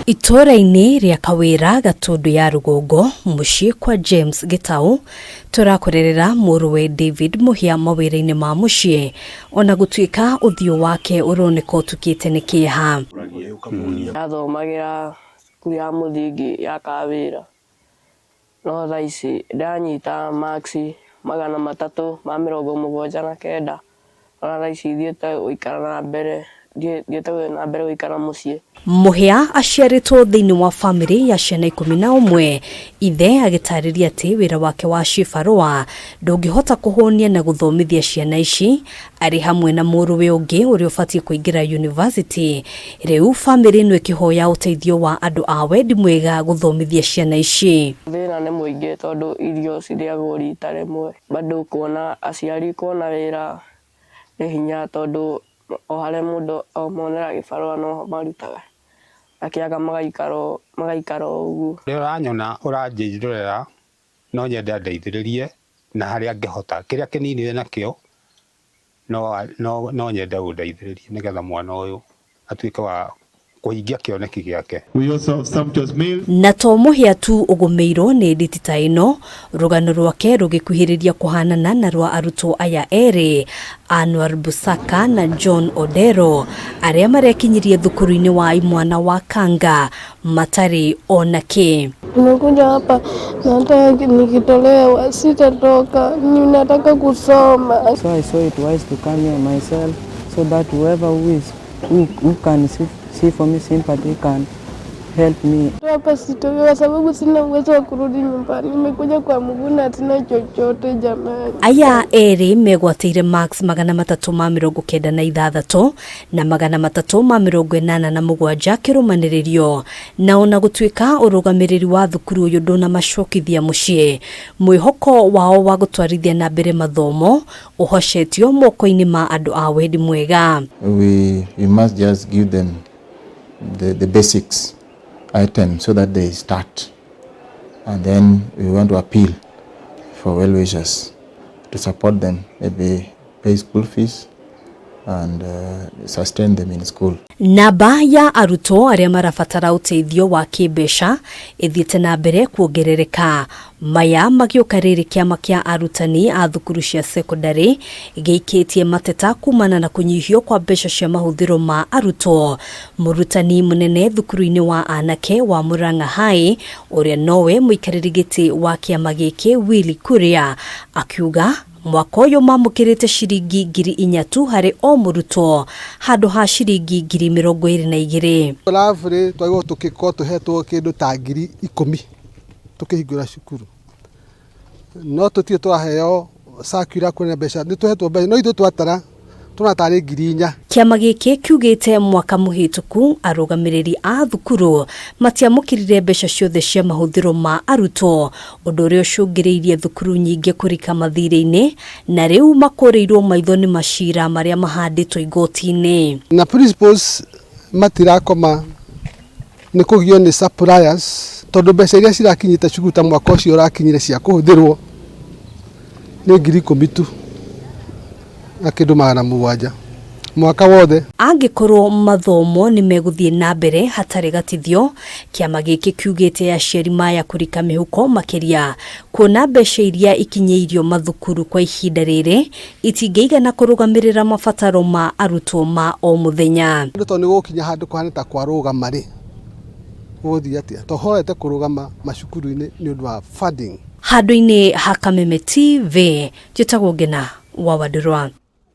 Itora-ini ria Kawira Gatundu ya Rugongo mucii kwa James Gitau turakorerera muruwe David Muhia mawira-ini ma mucii ona gutuika uthio wake uroneka utukite ni kiha athomagira kuria muthingi ya Kawira no thaici ndanyita maxi 379 ona thaici thiete uikara na mbere ndiete na mbere uikara mucii. Muhia aciaritwo thiini wa family ya ciana 11 ithe agitariria ati wira wake wa cibarua ndungihota kuhonia na guthomithia ciana ici ari hamwe na muruwe ungi uri ufatie kuingira university. Riu family no ikihoya uteithio wa andu a wendi mwega guthomithia ciana ici. Thina ni muingi tondu irio ciriagwo rita rimwe bado kuona aciari kuona wira ni hinya tondu o hare mundu o monera gibarua no marutaga akiaga magaikaro ugu uranyona uranjirorera no nyenda ndeithiririe na hari angihota kiria kinini we nakio no nyenda undeithiririe nigetha mwana uyu atuike wa kuhingia kioneki giake. Na to Muhia tu ugumeiro ni nditita ino rugano rwake rugikuhiriria kuhanana na rwa arutwo aya eri Anwar Busaka na John Odero aria marekinyirie thukuru-ini wa imwana wa Kanga Matari onake. Nimekuja hapa nataka nikitolewa sitatoka, ninataka kusoma. So I saw it wise to come here myself so that whoever who can see for me sympathy can help me. Hapa sitoki kwa sababu sina uwezo wa kurudi nyumbani. Nimekuja kwa Mungu na sina chochote jamani. Aya eri megwateire max 396 na 387 kirumanirio na ona gutuika urugamiriri wa thukuru uyu ndona macokithia mucii. Mwihoko wao wa gutwarithia na mbere mathomo uhocetio moko-ini ma andu a wendi mwega. We must just give them the basics items so that they start, and then we want to appeal for well wishers to support them, maybe pay school fees and sustain them in school. Namba ya arutwo aria marabatara uteithio wa kibesha ithiete na mbere kuongerereka. Maya magiukariri kiama kia arutani a thukuru cia secondary giikitie mateta kumana na kunyihio kwa mbeca cia mahuthiro ma arutwo. Murutani munene thukuru-ini wa anake wa Murang'a High uria nowe muikariri giti wa kiama giki Willy Kuria akiuga mwaka uyu mamukirite ciringi 4,000 hari o murutwo handu ha ciringi 22,000. Lavre twago tukiko tuhetwo kindu ta 10,000 tukihingura cukuru no tutie twaheo sakura kuna mbeca ni tuhetwo mbeca no ithu twatara tunatari 4,000. Kiama giki kiugite mwaka muhituku arugamiriri a thukuru matiamukirire mbeca ciothe cia mahuthiro ma arutwo undu uria ucungiriirie thukuru nyingi kurika mathire-ini na riu makoreirwo maitho ni macira maria mahanditwo igoti-ini. Na principals matirakoma ni kugio ni suppliers tondu mbeca iria cirakinyite cukuru ta mwaka ucio urakinyire cia kuhuthirwo ni 10,000 tu na kindu 700 mwaka wothe. Angikorwo mathomo ni meguthie na mbere hatari gatithio kiama giki kiugite aciari maya kurika mihuko makiria kuona mbeca iria ikinyeirio mathukuru kwa ihinda riri itingeigana kurugamirira mabataro ma arutwo ma o muthenya. Ndoto ni gukinya handu kwana ta kwaruga ri guthia atia tohorete kurugama macukuru-ini ni undu wa funding. Handu-ini ha Kameme TV njitagwo Ngina wa Wadurwa.